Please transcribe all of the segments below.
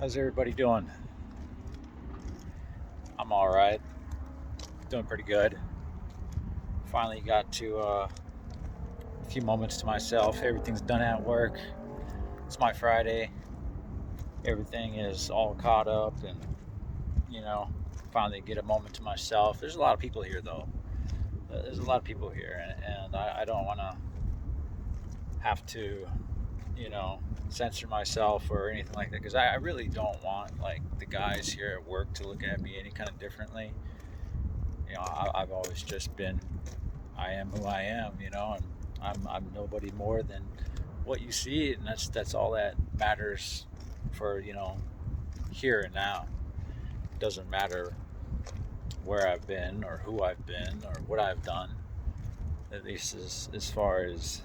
How's everybody doing? I'm all right. Doing pretty good. Finally got to a few moments to myself. Everything's done at work. It's my Friday. Everything is all caught up, and you know, finally get a moment to myself. There's a lot of people here, though. There's a lot of people here, and I don't want to have to, you know, censor myself or anything like that because I really don't want like the guys here at work to look at me any kind of differently. I've always just been, I am who I am, and I'm nobody more than what you see, and that's all that matters for here and now. It doesn't matter where I've been or who I've been or what I've done. At least as far as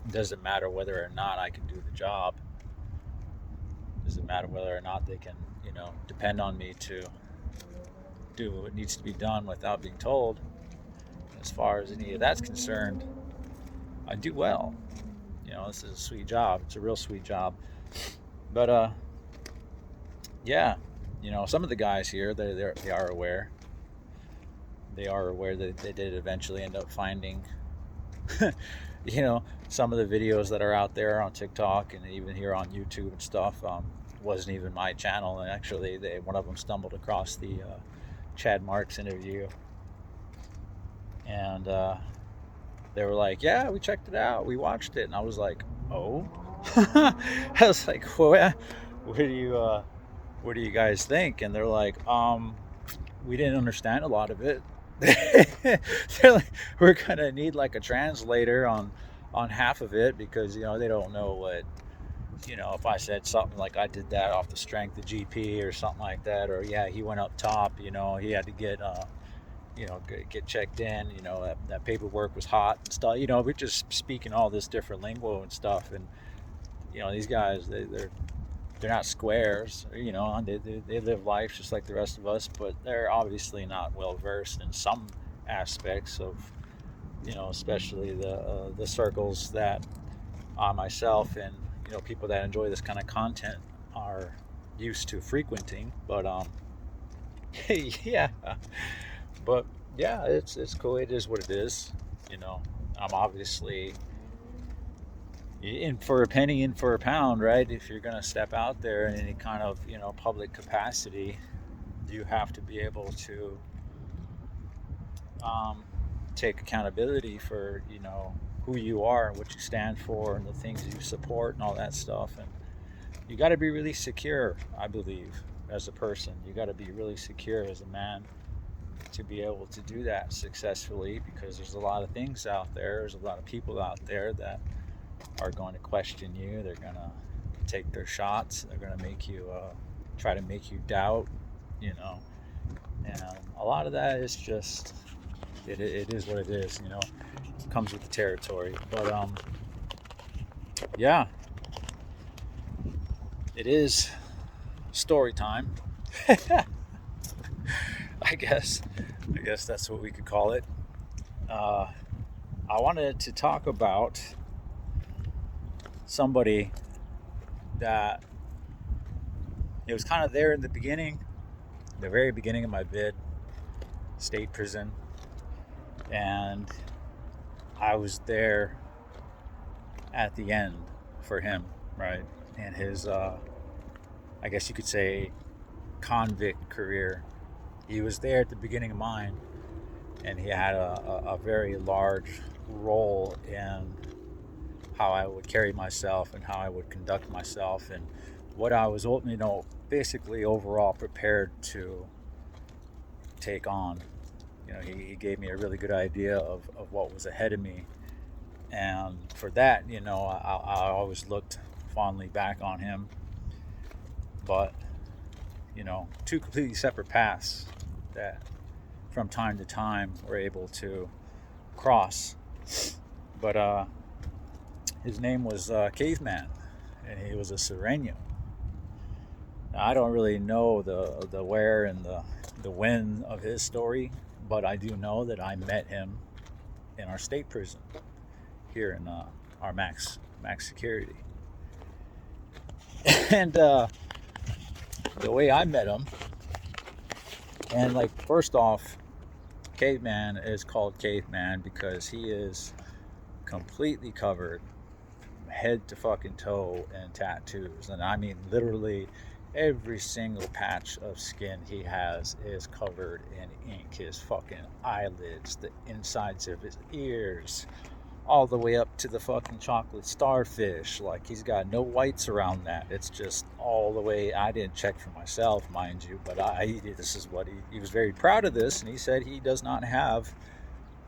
it doesn't matter whether or not I can do the job. It doesn't matter whether or not they can depend on me to do what needs to be done without being told. As far as any of that's concerned, I do well. This is a sweet job. It's a real sweet job. But yeah, some of the guys here, they are aware. They are aware that they did eventually end up finding, some of the videos that are out there on TikTok and even here on YouTube and stuff. Wasn't even my channel, and actually, one of them stumbled across the Chad Marks interview, and they were like, "Yeah, we checked it out, we watched it," and I was like, "Oh," I was like, What do you what do you guys think?" And they're like, "We didn't understand a lot of it." They're like, "We're gonna need like a translator on half of it because they don't know what." If I said something like I did that off the strength of GP or something like that, or yeah, he went up top, he had to get checked in, that paperwork was hot and stuff, we're just speaking all this different lingo and stuff. And, these guys, they're not squares, they live life just like the rest of us, but they're obviously not well versed in some aspects of, especially the circles that I myself and people that enjoy this kind of content are used to frequenting. But yeah, but yeah, it's cool. It is what it is. I'm obviously in for a penny, in for a pound, right? If you're gonna step out there in any kind of public capacity, you have to be able to um, take accountability for who you are and what you stand for and the things you support and all that stuff. And you got to be really secure, I believe, as a person. You got to be really secure as a man to be able to do that successfully, because there's a lot of things out there. There's a lot of people out there that are going to question you. They're going to take their shots. They're going to make you try to make you doubt, and a lot of that is just it is what it is. It comes with the territory. But yeah, it is story time. I guess that's what we could call it. uh, I wanted to talk about somebody that it was kind of there in the beginning, the very beginning of my bid, state prison, and I was there at the end for him, right? And his, I guess you could say, convict career. He was there at the beginning of mine, and he had a very large role in how I would carry myself and how I would conduct myself and what I was, basically overall prepared to take on. He gave me a really good idea of what was ahead of me. And for that, I always looked fondly back on him. But, two completely separate paths that from time to time were able to cross. But his name was Caveman, and he was a Sureño. Now, I don't really know the where and the when of his story, but I do know that I met him in our state prison here in our max security. And the way I met him, and like first off, Caveman is called Caveman because he is completely covered head to fucking toe in tattoos. And I mean literally every single patch of skin he has is covered in ink. His fucking eyelids, the insides of his ears, all the way up to the fucking chocolate starfish. Like, he's got no whites around that. It's just all the way. I didn't check for myself, mind you, but this is what he was very proud of this, and he said he does not have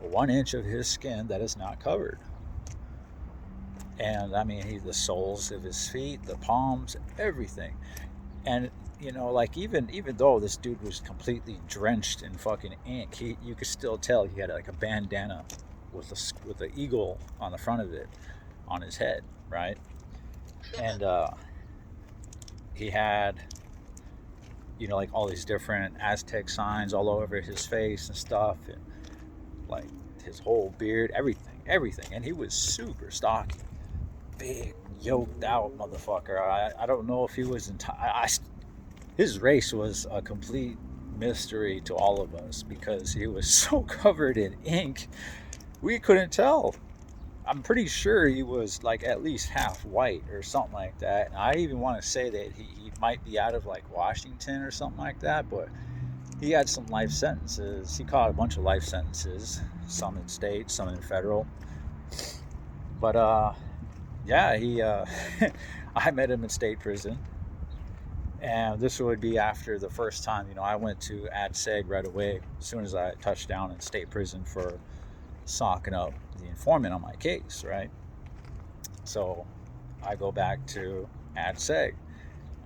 1 inch of his skin that is not covered. And I mean, the soles of his feet, the palms, everything. And you know, like even though this dude was completely drenched in fucking ink, you could still tell he had like a bandana with an eagle on the front of it on his head, right? And he had, you know, like all these different Aztec signs all over his face and stuff, and like his whole beard, everything. And he was super stocky, big, yoked out motherfucker. I don't know if he was his race was a complete mystery to all of us because he was so covered in ink, we couldn't tell. I'm pretty sure he was like at least half white or something like that. And I even want to say that he might be out of like Washington or something like that, but he had some life sentences. He caught a bunch of life sentences, some in state, some in federal. But yeah, he I met him in state prison. And this would be after the first time, you know, I went to ad seg right away as soon as I touched down in state prison for socking up the informant on my case, right? So I go back to ad seg.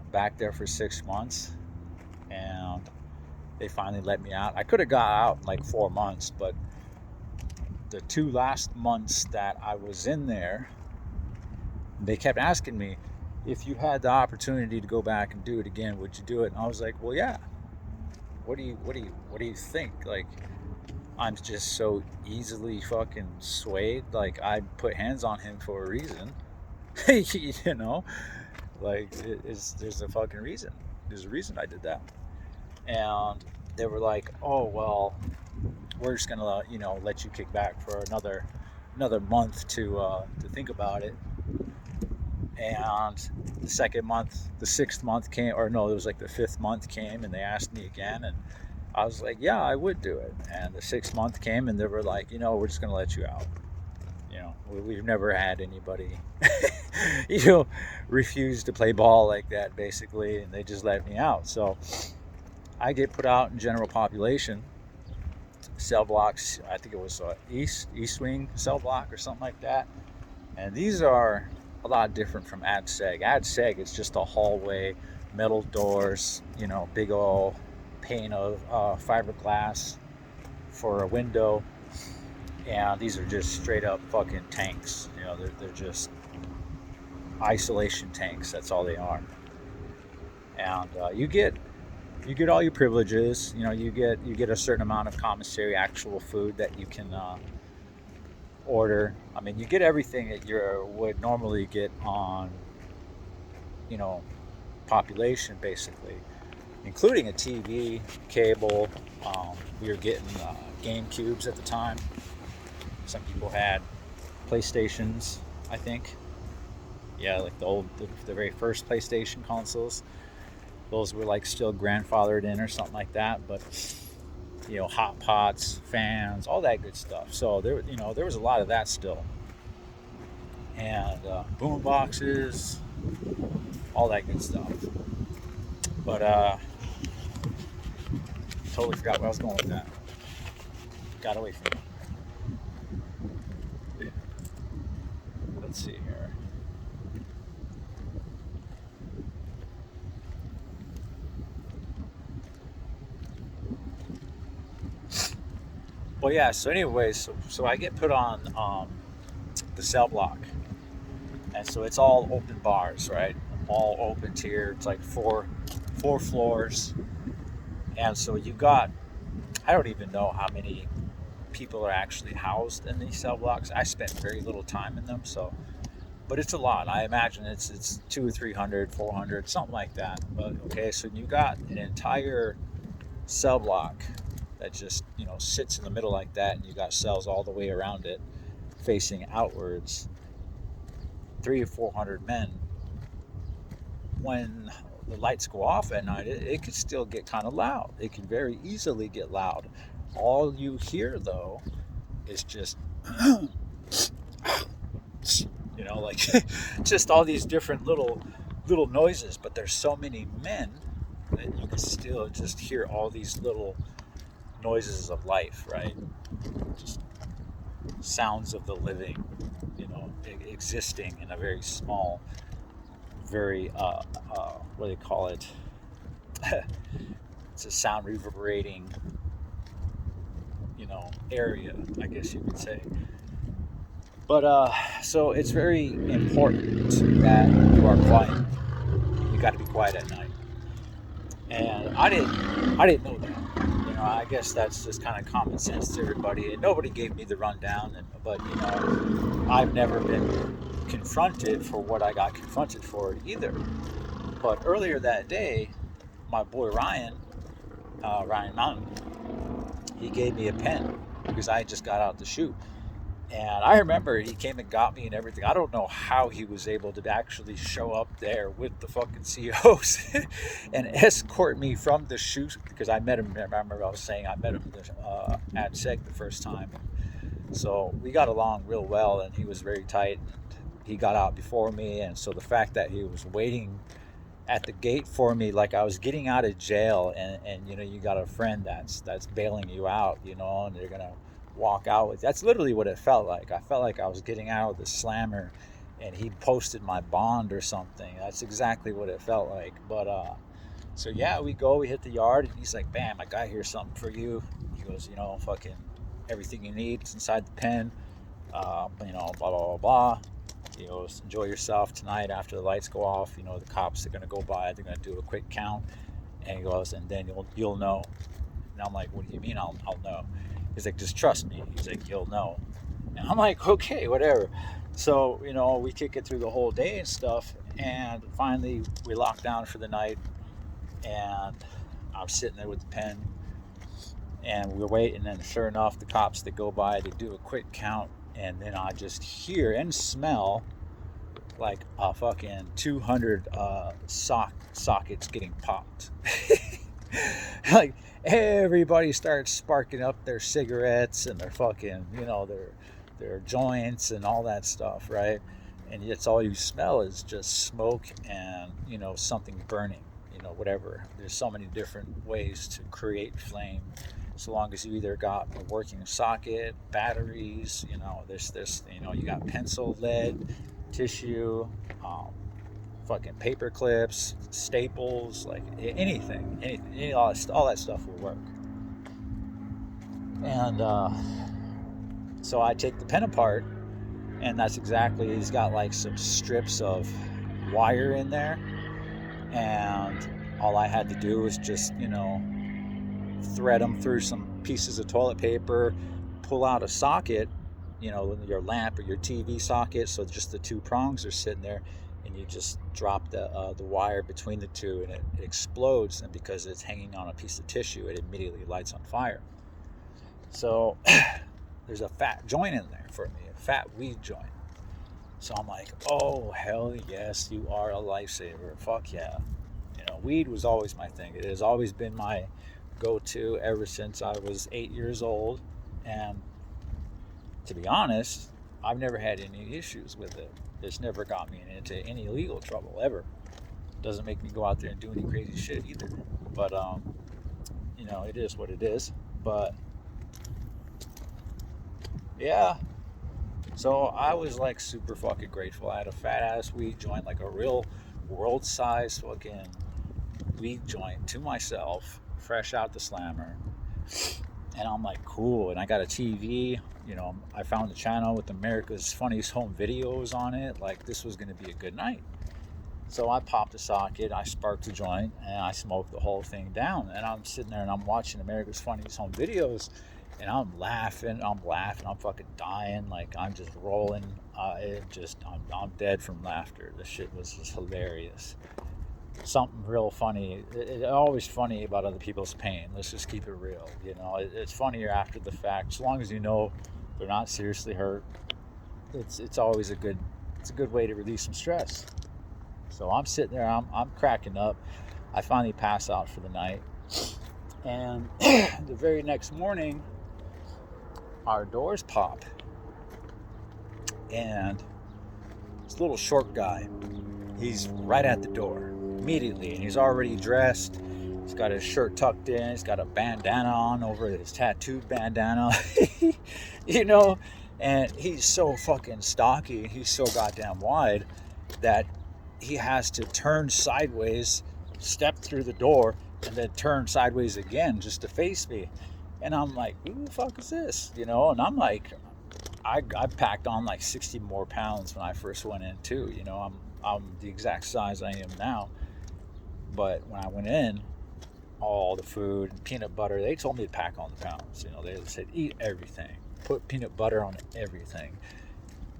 I'm back there for 6 months, and they finally let me out. I could have got out in like 4 months, but the 2 last months that I was in there, they kept asking me, if you had the opportunity to go back and do it again, would you do it? And I was like, well, yeah. What do you think? Like, I'm just so easily fucking swayed. Like, I put hands on him for a reason. You know, like, there's a fucking reason. There's a reason I did that. And they were like, oh, well, we're just gonna, you know, let you kick back for another month to think about it. And the 6th month came, or no, it was like the 5th month came, and they asked me again, and I was like, yeah, I would do it. And the 6th month came, and they were like, you know, we're just gonna let you out. You know, we've never had anybody, you know, refuse to play ball like that, basically, and they just let me out. So I get put out in general population cell blocks. I think it was East Wing cell block or something like that. And these are a lot different from ad seg. Ad seg, it's just a hallway, metal doors, you know, big old pane of fiberglass for a window, and these are just straight up fucking tanks. You know, they're just isolation tanks. That's all they are. And you get all your privileges. You know, you get a certain amount of commissary actual food that you can order. I mean, you get everything that you would normally get on, you know, population, basically, including a TV, cable. We were getting Game Cubes at the time. Some people had PlayStations, I think. Yeah, like the very first PlayStation consoles. Those were like still grandfathered in or something like that, but you know, hot pots, fans, all that good stuff. So there was a lot of that still, and boom boxes, all that good stuff. But totally forgot where I was going with that. Got away from me. Let's see here. Well, yeah. So, anyways, so I get put on the cell block, and so it's all open bars, right? All open tier. It's like four floors, and so you got, I don't even know how many people are actually housed in these cell blocks. I spent very little time in them, so but it's a lot. I imagine it's 200 or 300, 400, something like that. But okay, so you got an entire cell block that just, you know, sits in the middle like that, and you got cells all the way around it facing outwards. 300 or 400 men. When the lights go off at night, it could still get kind of loud. It can very easily get loud. All you hear though is just you know, like just all these different little noises. But there's so many men that you can still just hear all these little noises of life, right? Just sounds of the living, you know, existing in a very small, very what do they call it? It's a sound reverberating, you know, area, I guess you could say. But so it's very important that you are quiet. You got to be quiet at night. And I didn't know that. You know, I guess that's just kind of common sense to everybody. And nobody gave me the rundown. But you know, I've never been confronted for what I got confronted for either. But earlier that day, my boy Ryan Mountain, he gave me a pen because I just got out to shoot. And I remember he came and got me and everything. I don't know how he was able to actually show up there with the fucking COs and escort me from the shoot, because I met him. Remember, I was saying I met him at SEG the first time. So we got along real well, and he was very tight. He got out before me, and so the fact that he was waiting at the gate for me, like I was getting out of jail, and you know, you got a friend that's bailing you out, you know, and they're gonna walk out with. That's literally what it felt like. I felt like I was getting out of the slammer, and he posted my bond or something. That's exactly what it felt like. But so yeah, we hit the yard, and he's like, "Bam, I got here something for you." He goes, "You know, fucking everything you need is inside the pen. You know, blah blah blah blah. You know, enjoy yourself tonight after the lights go off. You know, the cops are gonna go by. They're gonna do a quick count." And he goes, "And then you'll know." And I'm like, "What do you mean I'll know?" He's like, "Just trust me." He's like, "You'll know." And I'm like, "Okay, whatever." So, you know, we kick it through the whole day and stuff. And finally, we lock down for the night. And I'm sitting there with the pen. And we're waiting. And sure enough, the cops that go by, they do a quick count. And then I just hear and smell like a fucking 200 sockets getting popped. Like everybody starts sparking up their cigarettes and their fucking, you know, their joints and all that stuff, right? And it's all you smell is just smoke and, you know, something burning, you know, whatever. There's so many different ways to create flame, so long as you either got a working socket, batteries, you know, there's you know, you got pencil, lead, tissue, fucking paper clips, staples, like anything, all that stuff will work. And so I take the pen apart, and that's exactly, he's got like some strips of wire in there, and all I had to do was just, you know, thread them through some pieces of toilet paper, pull out a socket, you know, your lamp or your TV socket, so just the two prongs are sitting there, and you just drop the wire between the two, and it explodes. And because it's hanging on a piece of tissue, it immediately lights on fire. So there's a fat joint in there for me, a fat weed joint. So I'm like, oh hell yes, you are a lifesaver. Fuck yeah. You know, weed was always my thing. It has always been my go-to ever since I was 8 years old. And to be honest, I've never had any issues with it. It's never got me into any legal trouble ever. Doesn't make me go out there and do any crazy shit either. But you know, it is what it is. But yeah, so I was like super fucking grateful. I had a fat ass weed joint, like a real world size fucking weed joint to myself, fresh out the slammer. And I'm like, cool. And I got a TV, you know, I found the channel with America's Funniest Home Videos on it. Like, this was going to be a good night. So I popped a socket, I sparked a joint, and I smoked the whole thing down. And I'm sitting there and I'm watching America's Funniest Home Videos. And I'm laughing, I'm fucking dying, like I'm just rolling. I'm dead from laughter. This shit was just hilarious. Something real funny. It's always funny about other people's pain. Let's just keep it real. It's funnier after the fact. As long as you know they're not seriously hurt, it's always a good way to release some stress. So I'm sitting there, I'm cracking up. I finally pass out for the night, and the very next morning, our doors pop, and this little short guy, he's right at the door immediately, and he's already dressed. He's got his shirt tucked in. He's got a bandana on over his tattooed bandana, and he's so fucking stocky. He's so goddamn wide that he has to turn sideways, step through the door, and then turn sideways again just to face me. And I'm like, who the fuck is this? And I'm like, I packed on like 60 more pounds when I first went in too. I'm the exact size I am now. But when I went in, all the food, peanut butter, they told me to pack on the pounds. They said, eat everything. Put peanut butter on everything.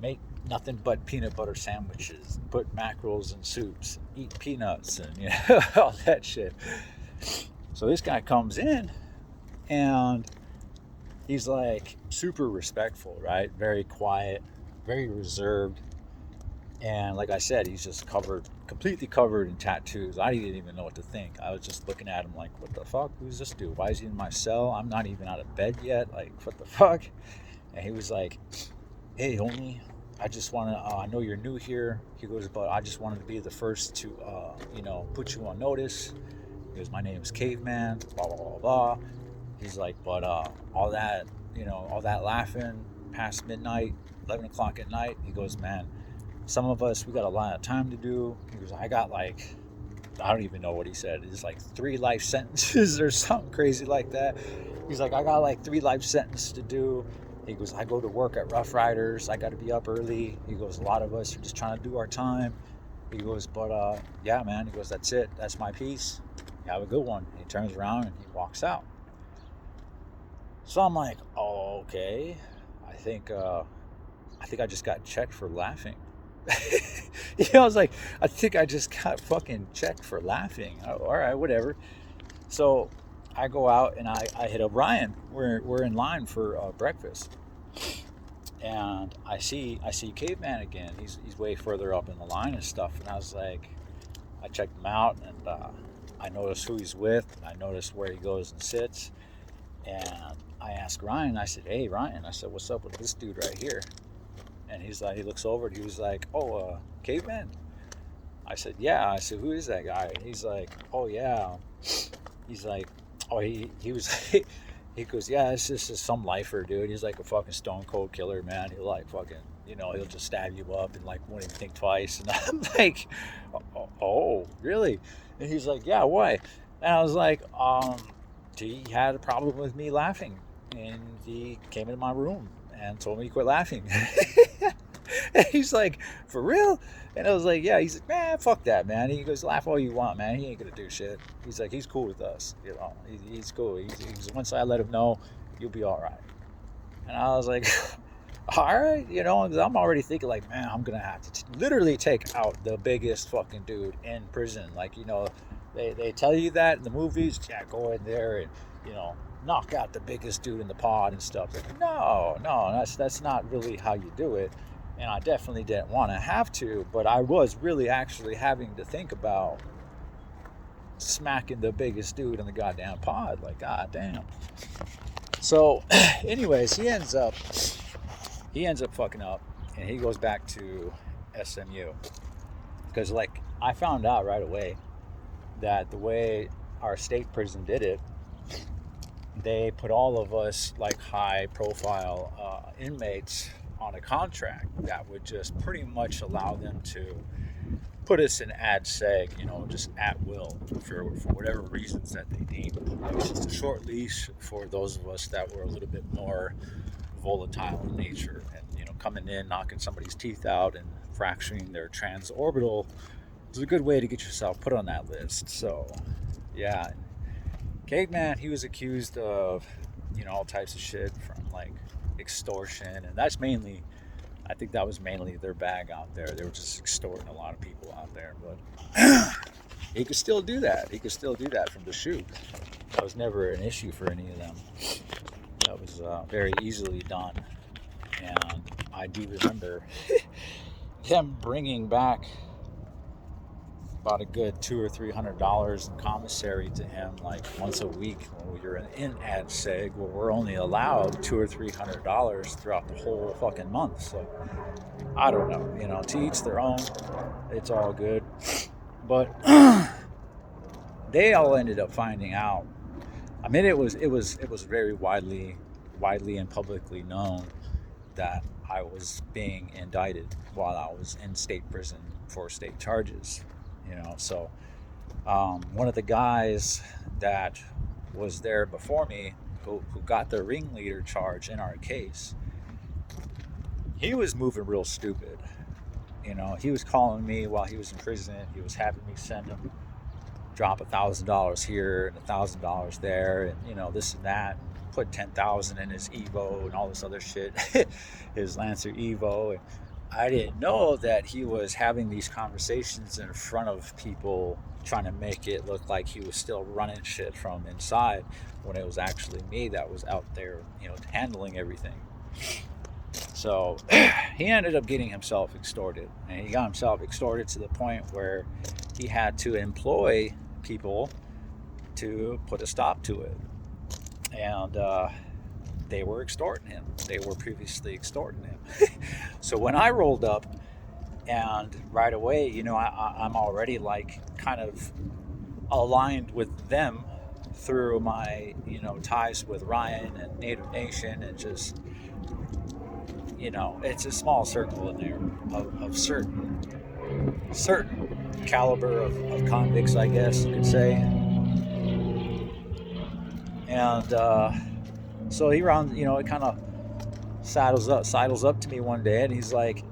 Make nothing but peanut butter sandwiches. Put mackerels in soups. Eat peanuts and all that shit. So this guy comes in, and he's like super respectful, right? Very quiet, very reserved. And like I said, he's just completely covered in tattoos. I didn't even know what to think. I was just looking at him like, what the fuck? Who's this dude? Why is he in my cell? I'm not even out of bed yet. Like, what the fuck? And he was like, hey, homie, I just want to, I know you're new here. He goes, but I just wanted to be the first to, put you on notice. He goes, my name's Caveman, blah, blah, blah, blah. He's like, but all that laughing past midnight, 11 o'clock at night, he goes, man, some of us, we got a lot of time to do. He goes, I got like, I don't even know what he said. It's like 3 life sentences or something crazy like that. He's like, I got like 3 life sentences to do. He goes, I go to work at Rough Riders. I got to be up early. He goes, a lot of us are just trying to do our time. He goes, but yeah, man. He goes, that's it. That's my piece. You have a good one. He turns around and he walks out. So I'm like, oh, okay. I think I just got checked for laughing. I was like, I think I just got fucking checked for laughing. All right, whatever. So I go out and I hit up Ryan. We're in line for breakfast, and I see Caveman again. He's way further up in the line and stuff. And I was like, I checked him out, and I noticed who he's with. I noticed where he goes and sits, and I asked Ryan. I said, hey Ryan, I said, what's up with this dude right here? And he's like, he looks over and he was like, oh, Caveman? I said, yeah. I said, who is that guy? And he's like, oh, yeah. He's like, oh, he was, he goes, yeah, it's just some lifer, dude. He's like a fucking stone cold killer, man. He'll like fucking, he'll just stab you up and like won't even think twice. And I'm like, oh, really? And he's like, yeah, why? And I was like, he had a problem with me laughing. And he came into my room and told me to quit laughing. And he's like, for real? And I was like, yeah. He's like, man, fuck that, man. He goes, laugh all you want, man. He ain't gonna do shit. He's like, he's cool with us. He's cool. He's once I let him know, you'll be all right. And I was like, all right, because I'm already thinking like, man, I'm gonna have to literally take out the biggest fucking dude in prison. Like, they tell you that in the movies. Yeah, go in there and knock out the biggest dude in the pod and stuff. Like, no, that's not really how you do it. And I definitely didn't want to have to, but I was really actually having to think about smacking the biggest dude in the goddamn pod. Like, goddamn. So, anyways, he ends up fucking up, and he goes back to SMU. Because, like, I found out right away that the way our state prison did it, they put all of us, like, high-profile inmates on a contract that would just pretty much allow them to put us in ad seg, just at will for whatever reasons that they deem. It was just a short leash for those of us that were a little bit more volatile in nature, and coming in, knocking somebody's teeth out and fracturing their transorbital is a good way to get yourself put on that list. So yeah, Caveman, he was accused of all types of shit from like extortion, and that's mainly, I think that was mainly their bag out there. They were just extorting a lot of people out there, but he could still do that. He could still do that from the chute. That was never an issue for any of them. That was very easily done. And I do remember him bringing back about a good $200 or $300 in commissary to him like once a week when we were in ad seg, where we're only allowed $200 or $300 throughout the whole fucking month. So I don't know, to each their own. It's all good, but they all ended up finding out. I mean, it was very widely and publicly known that I was being indicted while I was in state prison for state charges. So one of the guys that was there before me, who got the ringleader charge in our case, he was moving real stupid. He was calling me while he was in prison. He was having me send him, drop $1,000 here and $1,000 there, and this and that. Put 10,000 in his Evo and all this other shit, his Lancer Evo. And I didn't know that he was having these conversations in front of people, trying to make it look like he was still running shit from inside, when it was actually me that was out there, handling everything. So he ended up getting himself extorted, and he got himself extorted to the point where he had to employ people to put a stop to it. And they were extorting him. They were previously extorting him. So when I rolled up, and right away, I'm already like kind of aligned with them through my, ties with Ryan and Native Nation, and just, it's a small circle in there of certain caliber of convicts, I guess you could say. And so he runs, it kind of sidles up to me one day, and he's like,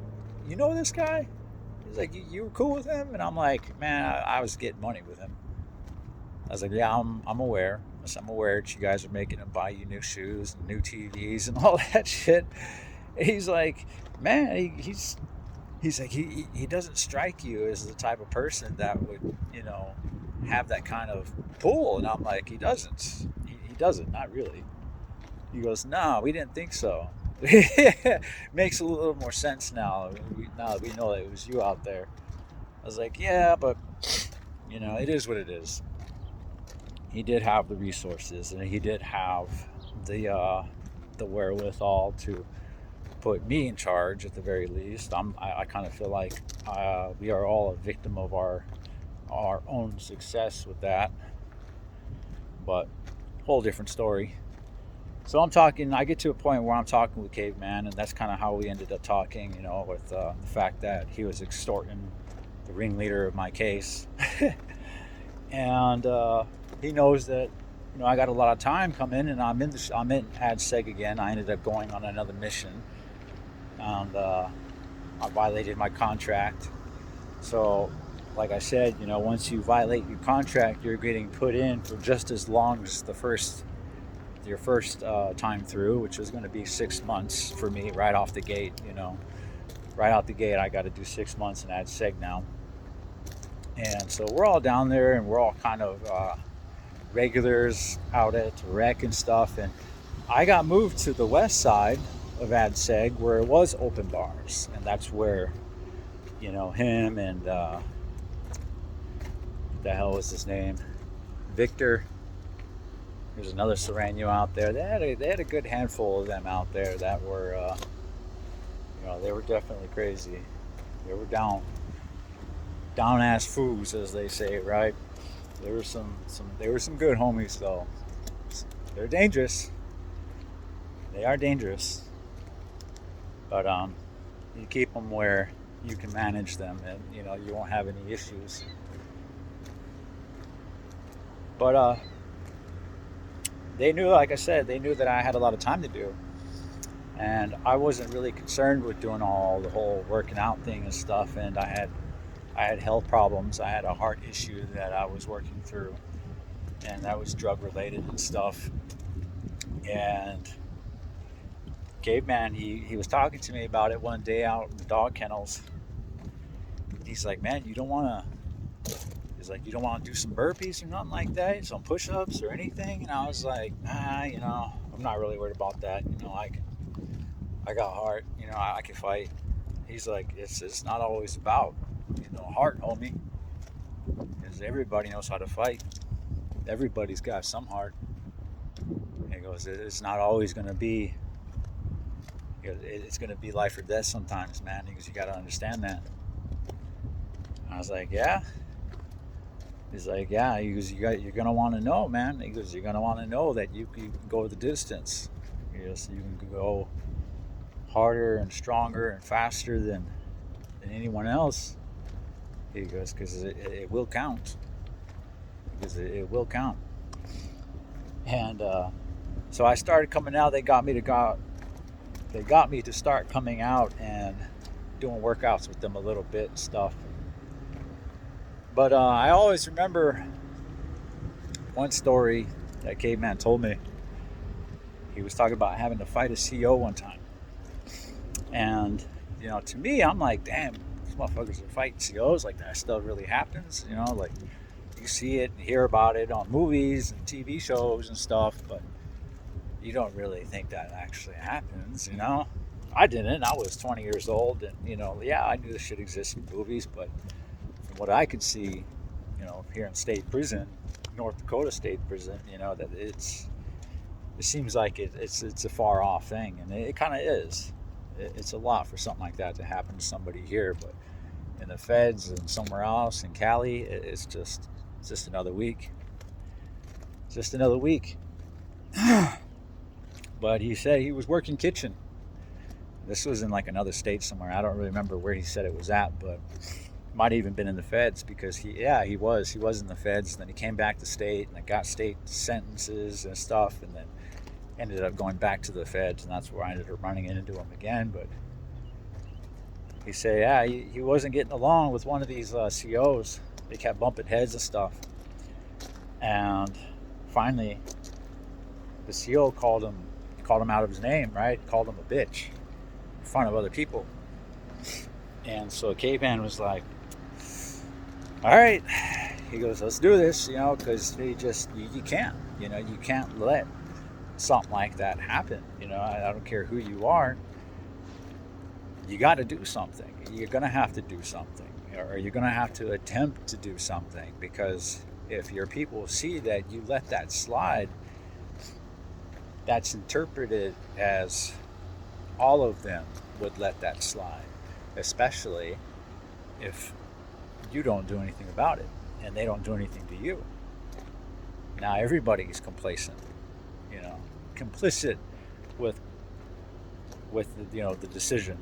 "You know this guy?" He's like, "You were cool with him?" And I'm like, "Man, I was getting money with him." I was like, "Yeah, I'm aware. I'm aware that you guys are making him buy you new shoes and new TVs and all that shit." And he's like, "Man, he's like, he doesn't strike you as the type of person that would, have that kind of pull." And I'm like, "He doesn't. He doesn't, not really." He goes, "No, we didn't think so." Makes a little more sense now. Now that we know that it was you out there. I was like, "Yeah, but it is what it is." He did have the resources, and he did have the wherewithal to put me in charge at the very least. I kind of feel like we are all a victim of our own success with that, but whole different story. So I get to a point where I'm talking with Caveman, and that's kind of how we ended up talking, with the fact that he was extorting the ringleader of my case. And he knows that, I got a lot of time coming, and I'm in ad seg again. I ended up going on another mission, and I violated my contract. So, like I said, once you violate your contract, you're getting put in for just as long as your first time through, which was going to be 6 months for me right off the gate. Right out the gate, I got to do 6 months in ad seg now. And so we're all down there, and we're all kind of regulars out at rec and stuff. And I got moved to the west side of ad seg, where it was open bars, and that's where him and what the hell was his name, Victor. There's another Sureño out there. They had a good handful of them out there that were they were definitely crazy. They were down ass fools, as they say, right? There were some good homies though. They're dangerous. They are dangerous. But you keep them where you can manage them, and you won't have any issues. But they knew, like I said, that I had a lot of time to do, and I wasn't really concerned with doing all the whole working out thing and stuff. And I had health problems. I had a heart issue that I was working through, and that was drug related and stuff. And Caveman, he was talking to me about it one day out in the dog kennels. He's like, man, you don't want to do some burpees or nothing like that, some push-ups or anything? And I was like, I'm not really worried about that. I got heart. I can fight. He's like, it's not always about, heart, homie. Because everybody knows how to fight. Everybody's got some heart. And he goes, it's not always going to be, it's going to be life or death sometimes, man. He goes, you got to understand that. I was like, yeah. He's like, yeah. He goes, you're going to want to know, man. He goes, you're going to want to know that you can go the distance. He goes, you can go harder and stronger and faster than anyone else. He goes, because it will count. Because it will count. And so I started coming out. They got me to start coming out and doing workouts with them a little bit and stuff. But I always remember one story that Caveman told me. He was talking about having to fight a CO one time. And, to me, I'm like, damn, these motherfuckers are fighting COs. Like, that stuff really happens. Like, you see it and hear about it on movies and TV shows and stuff, but you don't really think that actually happens, I didn't. I was 20 years old, and, yeah, I knew this shit existed in movies, but from what I could see, here in state prison, North Dakota State Prison, that it seems like it's a far off thing, and it kind of is. It's a lot for something like that to happen to somebody here, but in the feds and somewhere else in Cali, it's just another week. Just another week. But he said he was working kitchen. This was in like another state somewhere. I don't really remember where he said it was at, but it might have even been in the feds, because he was in the feds, and then he came back to state and got state sentences and stuff, and then ended up going back to the feds, and that's where I ended up running into him again. But he said, he wasn't getting along with one of these COs. They kept bumping heads and stuff. And finally, the CO called him out of his name, right? Called him a bitch in front of other people. And so Caveman was like, all right. He goes, let's do this, because you can't, you can't let something like that happen. I don't care who you are. You got to do something. You're going to have to do something, or you're going to have to attempt to do something, because if your people see that you let that slide, that's interpreted as all of them would let that slide, especially if you don't do anything about it and they don't do anything to you. Now everybody's complacent, complicit with the decision,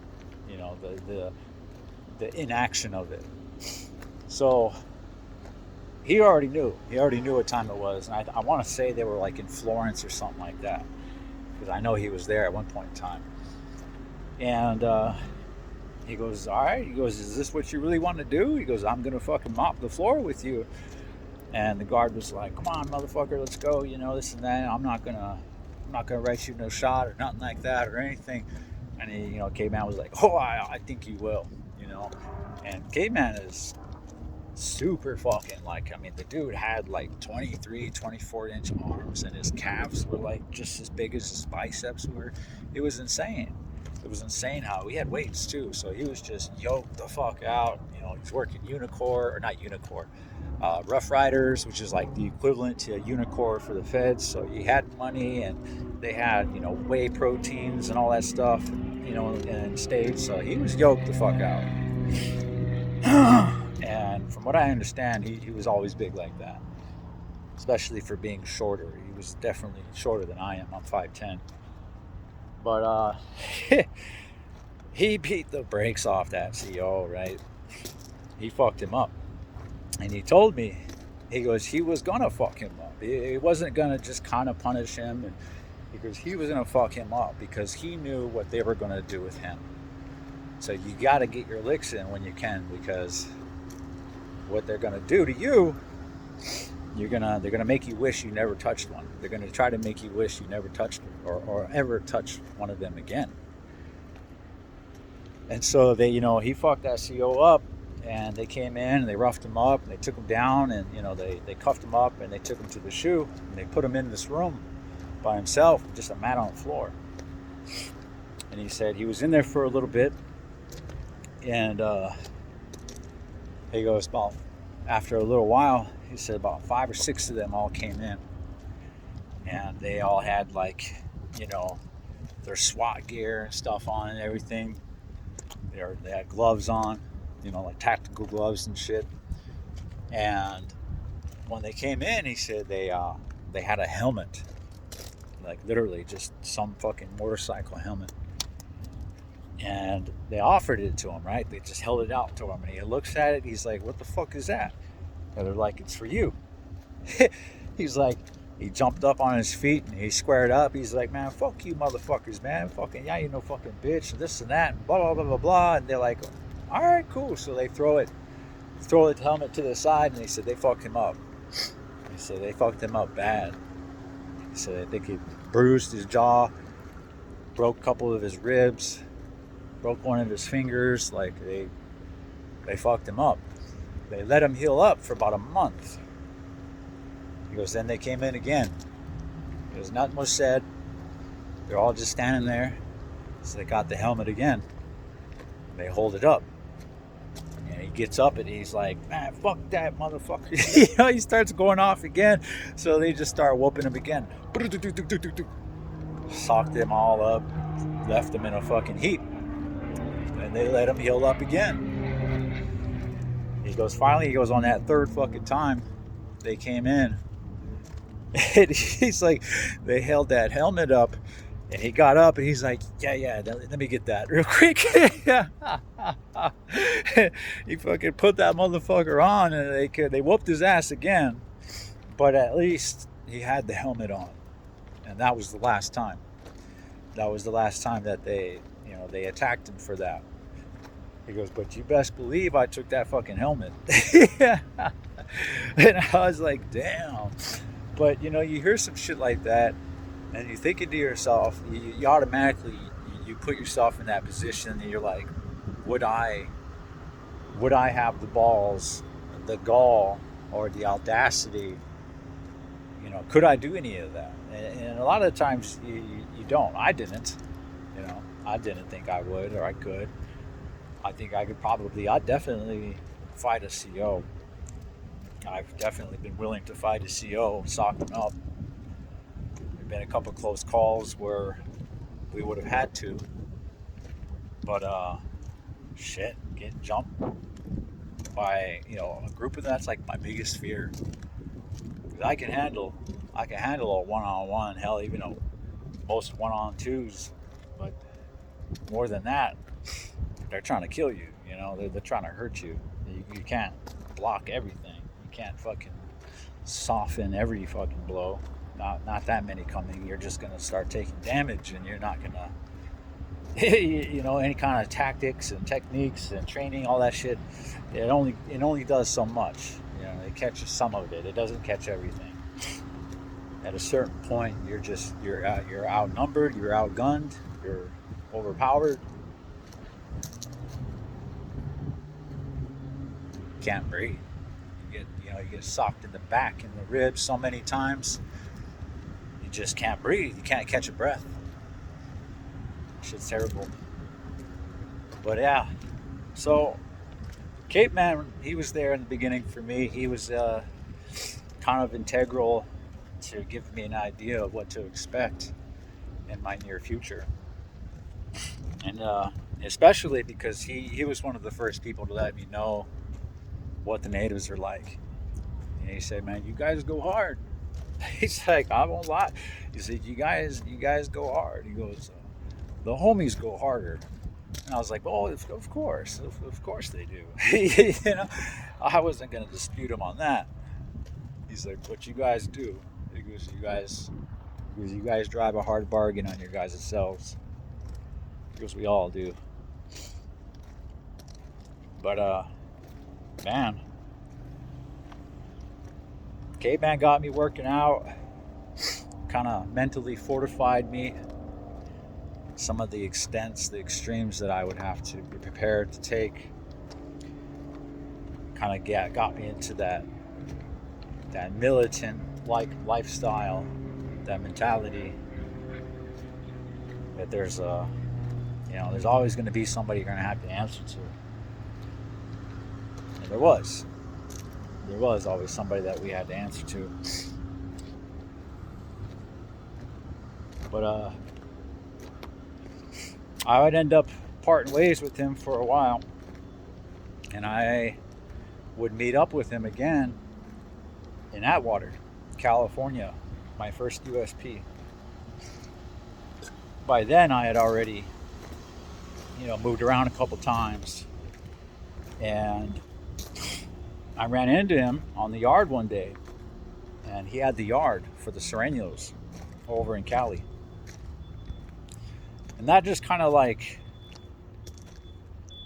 the inaction of it. So he already knew what time it was, and I want to say they were like in Florence or something like that, because I know he was there at one point in time. And he goes, all right. He goes, is this what you really want to do? He goes, I'm gonna fucking mop the floor with you. And the guard was like, come on, motherfucker, let's go. This and that. I'm not gonna write you no shot or nothing like that or anything. And he, Caveman was like, oh, I think you will. And Caveman is super fucking, the dude had like 23, 24-inch arms, and his calves were like just as big as his biceps were. It was insane. It was insane how he had weights too. So he was just yoked the fuck out. He's working Rough Riders, which is like the equivalent to a Unicore for the feds. So he had money, and they had, whey proteins and all that stuff, in stage. So he was yoked the fuck out. And from what I understand, he was always big like that, especially for being shorter. He was definitely shorter than I am. I'm 5'10". But he beat the brakes off that CO, right? He fucked him up. And he told me, he goes, he was gonna fuck him up. He wasn't gonna just kind of punish him. And he goes, he was gonna fuck him up because he knew what they were gonna do with him. So you gotta get your licks in when you can, because what they're gonna do to you, they're gonna make you wish you never touched one. They're gonna try to make you wish you never touched or ever touched one of them again. And so they, he fucked that CO up, and they came in and they roughed him up and they took him down, and they cuffed him up and they took him to the shoe and they put him in this room by himself, just a mat on the floor. And he said he was in there for a little bit, and he goes, about after a little while, he said about 5 or 6 of them all came in, and they all had like, their SWAT gear and stuff on and everything. They had gloves on, like tactical gloves and shit. And when they came in, he said they had a helmet, like literally just some fucking motorcycle helmet. And they offered it to him, right? They just held it out to him, and he looks at it. He's like, "What the fuck is that?" And they're like, "It's for you." He's like, he jumped up on his feet and he squared up. He's like, "Man, fuck you motherfuckers, man. Fucking, yeah, fucking bitch, this and that, and blah, blah, blah, blah, blah." And they're like, "All right, cool." So they throw the helmet to the side, and they said they fucked him up. He said they fucked him up bad. He said I think he bruised his jaw, broke a couple of his ribs, broke one of his fingers. Like they fucked him up. They let him heal up for about a month. He goes, then they came in again. He goes, nothing was said. They're all just standing there. So they got the helmet again. They hold it up. And he gets up and he's like, "Man, fuck that motherfucker." He starts going off again. So they just start whooping him again. Socked them all up. Left them in a fucking heap. And they let him heal up again. Finally he goes, on that third fucking time, they came in. And he's like, they held that helmet up, and he got up and he's like, yeah, let me get that real quick. He fucking put that motherfucker on, and they whooped his ass again, but at least he had the helmet on. And that was the last time. That was the last time that they attacked him for that. He goes, but you best believe I took that fucking helmet. And I was like, damn. But, you hear some shit like that, and you thinking to yourself, you automatically, you put yourself in that position, and you're like, would I have the balls, the gall, or the audacity? Could I do any of that? And a lot of times you don't. I didn't. I didn't think I would or I could. I think I'd definitely fight a CO. I've definitely been willing to fight a CO, sock them up. There've been a couple close calls where we would have had to, but getting jumped by a group of that's like my biggest fear. Because I can handle a one-on-one, hell, even most one-on-twos, but more than that, they're trying to kill you. They're trying to hurt you. You can't block everything. You can't fucking soften every fucking blow. Not that many coming. You're just gonna start taking damage, and you're not gonna, any kind of tactics and techniques and training, all that shit. It only does so much. It catches some of it. It doesn't catch everything. At a certain point, you're outnumbered. You're outgunned. You're overpowered. Can't breathe. You get socked in the back and the ribs so many times, you just can't breathe. You can't catch a breath. Shit's terrible. But yeah, so Caveman, he was there in the beginning for me. He was kind of integral to give me an idea of what to expect in my near future. And especially because he was one of the first people to let me know what the natives are like. And he said, "Man, you guys go hard." He's like, "I won't lie." He said, "You guys go hard." He goes, "The homies go harder." And I was like, "Oh, of course they do." I wasn't going to dispute him on that. He's like, "What you guys do?" He goes, "You guys drive a hard bargain on your guys' selves." He goes, "We all do." But man, Caveman got me working out, kind of mentally fortified me. Some of the extremes that I would have to be prepared to take, kind of got me into that militant like lifestyle, that mentality that there's always going to be somebody you're going to have to answer to. And there was always somebody that we had to answer to. But I would end up parting ways with him for a while, and I would meet up with him again in Atwater, California, my first USP. By then I had already, moved around a couple times, and I ran into him on the yard one day, and he had the yard for the Sureños over in Cali. And that just kind of like,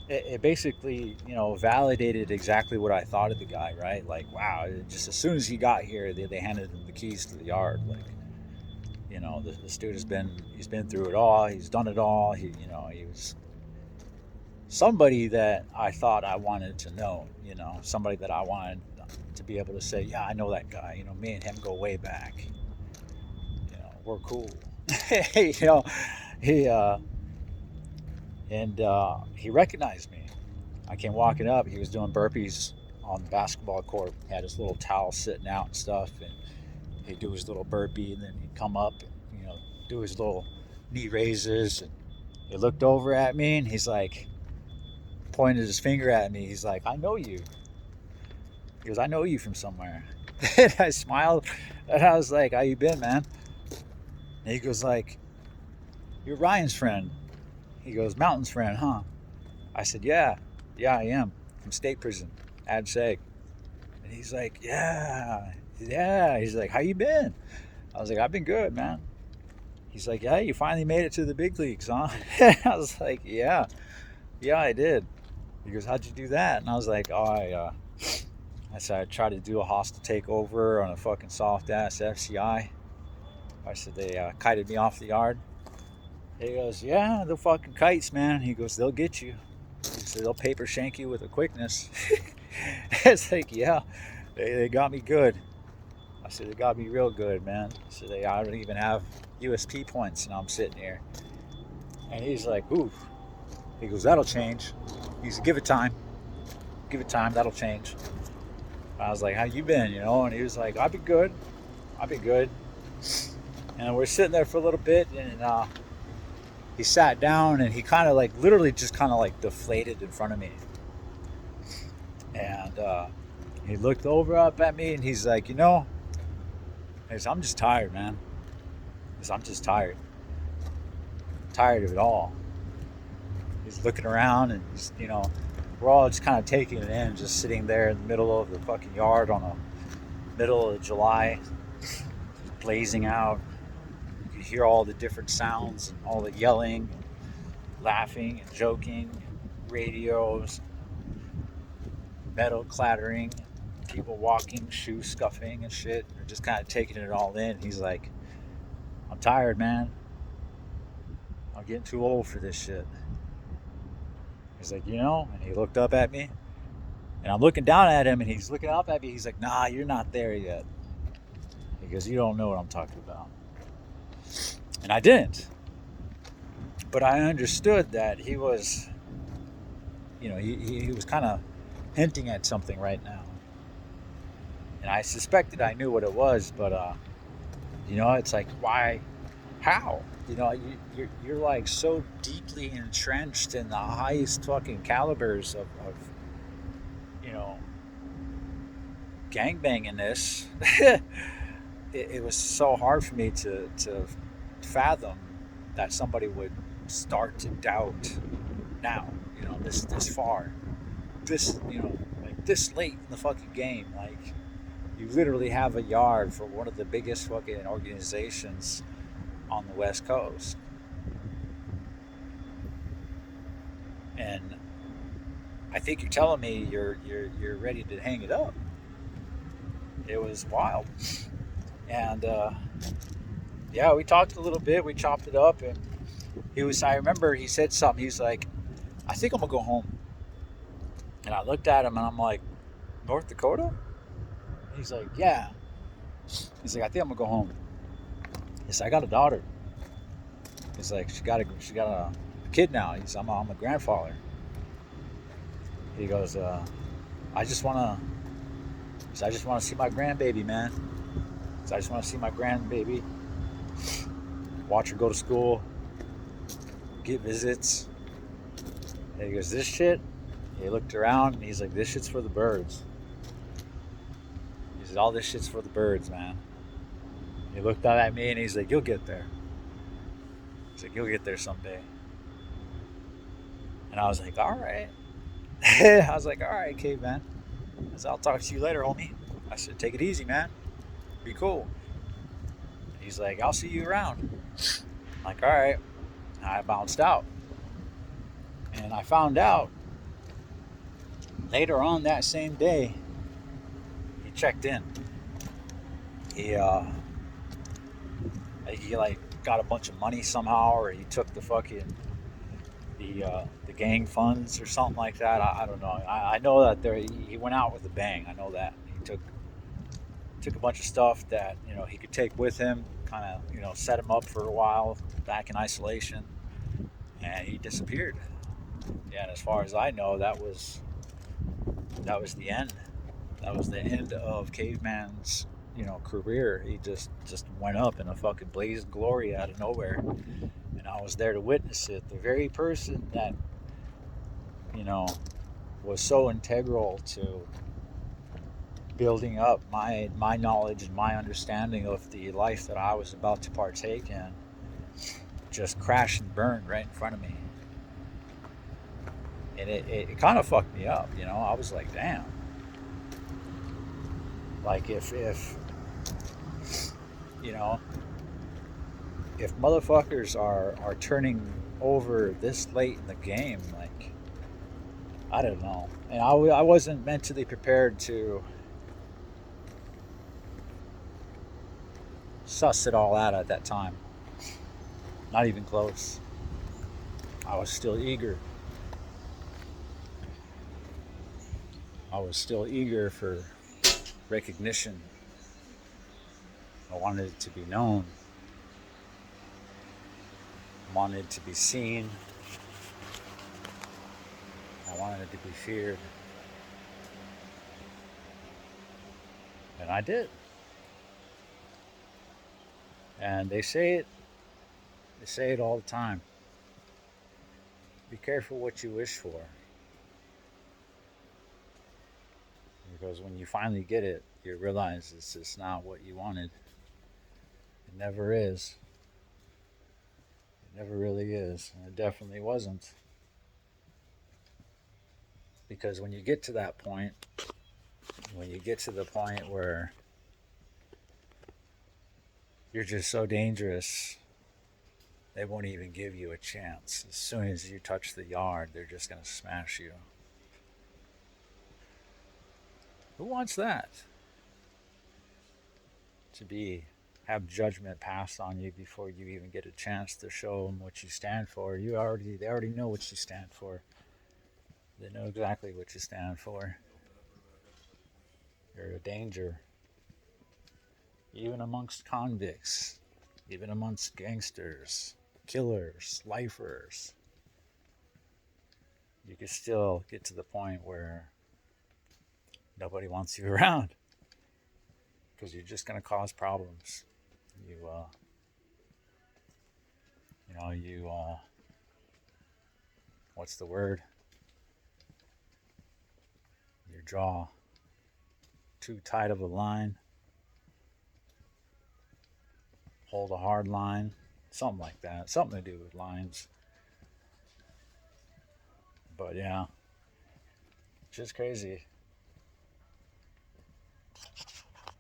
it basically, validated exactly what I thought of the guy, right? Like, wow, just as soon as he got here, they handed him the keys to the yard. Like, this dude he's been through it all. He's done it all. He was somebody that I thought I wanted to know, somebody that I wanted to be able to say, yeah, I know that guy. Me and him go way back. We're cool. He recognized me. I came walking up. He was doing burpees on the basketball court. He had his little towel sitting out and stuff, and he'd do his little burpee, and then he'd come up and do his little knee raises. And he looked over at me, and he's like, pointed his finger at me. He's like, I know you. He goes, I know you from somewhere. And I smiled, and I was like, how you been, man? And he goes like, you're Ryan's friend. He goes, Mountain's friend, huh? I said, yeah, I am, from state prison, Ad Seg. And he's like, yeah. He's like, how you been? I was like, I've been good, man. He's like, yeah, you finally made it to the big leagues, huh? I was like, yeah, I did. He goes, how'd you do that? And I was like, I said, I tried to do a hostile takeover on a fucking soft ass FCI. I said, they kited me off the yard. He goes, yeah, the fucking kites, man. He goes, they'll get you. He said, they'll paper shank you with a quickness. It's like, yeah, they got me good. I said, they got me real good, man. I said, I don't even have USP points, and I'm sitting here. And he's like, oof. He goes, that'll change. He said, give it time, that'll change. I was like, how you been, And he was like, I've been good. And we're sitting there for a little bit, and he sat down, and he kind of like literally just kind of like deflated in front of me. And he looked over up at me, and he's like, I'm just tired, man. I'm just tired of it all. He's looking around, and he's, we're all just kind of taking it in, just sitting there in the middle of the fucking yard on a middle of July, blazing out. You could hear all the different sounds and all the yelling and laughing and joking, radios, metal clattering, people walking, shoes scuffing and shit. They're just kind of taking it all in. He's like, I'm tired, man. I'm getting too old for this shit. He's like, and he looked up at me, and I'm looking down at him, and he's looking up at me. He's like, nah, you're not there yet. He goes, you don't know what I'm talking about. And I didn't. But I understood that he was, he was kind of hinting at something right now. And I suspected I knew what it was, but, it's like, why? How? You're like so deeply entrenched in the highest fucking calibers of gangbanging this. It was so hard for me to fathom that somebody would start to doubt now, this far, like this late in the fucking game. Like, you literally have a yard for one of the biggest fucking organizations on the West Coast, and I think you're telling me you're ready to hang it up. It was wild. And yeah, we talked a little bit. We chopped it up, and I remember he said something. He's like, I think I'm gonna go home. And I looked at him, and I'm like, North Dakota? He's like, yeah. He's like, I think I'm gonna go home. He's like, I got a daughter. He's like, she got a kid now. I'm a grandfather. He goes, I just wanna, I just wanna see my grandbaby, man. I just wanna see my grandbaby, watch her go to school, get visits. And he goes, this shit. He looked around and he's like, this shit's for the birds. He said, all this shit's for the birds, man. He looked up at me and he's like, you'll get there. He's like, you'll get there someday. And I was like, all right. I was like, all right, Caveman. I said, I'll talk to you later, homie. I said, take it easy, man. Be cool. He's like, I'll see you around. I'm like, all right. And I bounced out. And I found out later on that same day, he checked in. He like got a bunch of money somehow, or he took the fucking the gang funds or something like that. I don't know. I know that he went out with a bang. I know that he took a bunch of stuff that he could take with him, kind of set him up for a while back in isolation, and he disappeared. Yeah, and as far as I know, that was the end. That was the end of Caveman's career. He just went up in a fucking blaze of glory out of nowhere, and I was there to witness it. The very person that was so integral to building up my knowledge and my understanding of the life that I was about to partake in just crashed and burned right in front of me. And it kind of fucked me up. I was like, damn. Like if if motherfuckers are turning over this late in the game, like, I don't know. And I wasn't mentally prepared to suss it all out at that time. Not even close. I was still eager. I was still eager for recognition. I wanted it to be known. I wanted it to be seen. I wanted it to be feared. And I did. And they say it all the time. Be careful what you wish for. Because when you finally get it, you realize it's just not what you wanted. It never is. It never really is. And it definitely wasn't. Because when you get to that point, when you get to the point where you're just so dangerous, they won't even give you a chance. As soon as you touch the yard, they're just going to smash you. Who wants that? To have judgment passed on you before you even get a chance to show them what you stand for. They already know what you stand for. They know exactly what you stand for. You're a danger. Even amongst convicts, even amongst gangsters, killers, lifers, you can still get to the point where nobody wants you around because you're just going to cause problems. What's the word? You draw too tight of a line, hold a hard line, something like that. Something to do with lines. But yeah, just crazy.